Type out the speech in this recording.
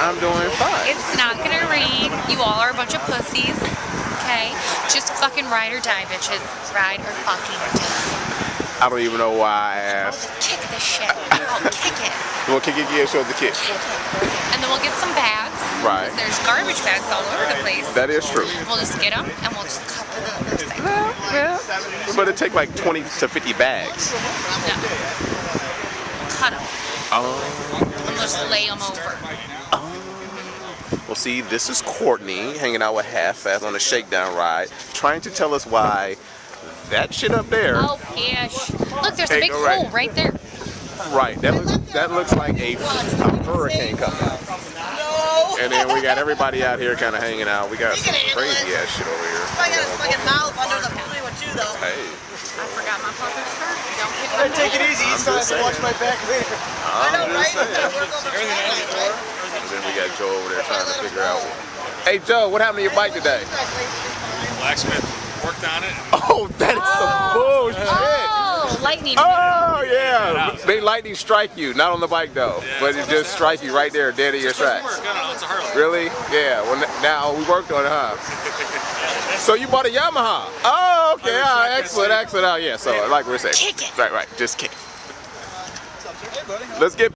I'm doing fine. It's not gonna rain. You all are a bunch of pussies. Okay? Just fucking ride or die, bitches. Ride or fucking die. I don't even know why I asked. Just kick this shit. I'll kick it. You want to kick it? Yeah, show the kick. Kick it. And then we'll get some bags. Right. There's garbage bags all over the place. That is true. We'll just get them and we'll just cut them up or something. Yeah. But it'd take like 20 to 50 bags. No. Cut them. And we'll just lay them over. Well, see, this is Courtney hanging out with Half-Ass on a shakedown ride, trying to tell us why that shit up there. Oh, gosh. Look, there's a big hole right there. Right. That looks like a hurricane coming. And then we got everybody out here kind of hanging out. We got some crazy ass shit over here. I got his fucking mouth under the pulley with you though. Hey. I forgot my fucking skirt. Don't pick I'm gonna take it easy. He's gonna have to watch my back later. I know, right? He's gonna work over right? And then we got Joe over there trying to figure out. Hey Joe, what happened to your bike today? Blacksmith worked on it. Oh, that is some bullshit. Oh, lightning. Oh yeah, they lightning strike you, not on the bike though, but it just strike you right there, dead at your tracks. It's a Harley. Really? Yeah. Well, now we worked on it, huh? So you bought a Yamaha? Oh, okay. Excellent, excellent. Oh yeah. So like we were saying, Kick it. right, just kick it. Let's get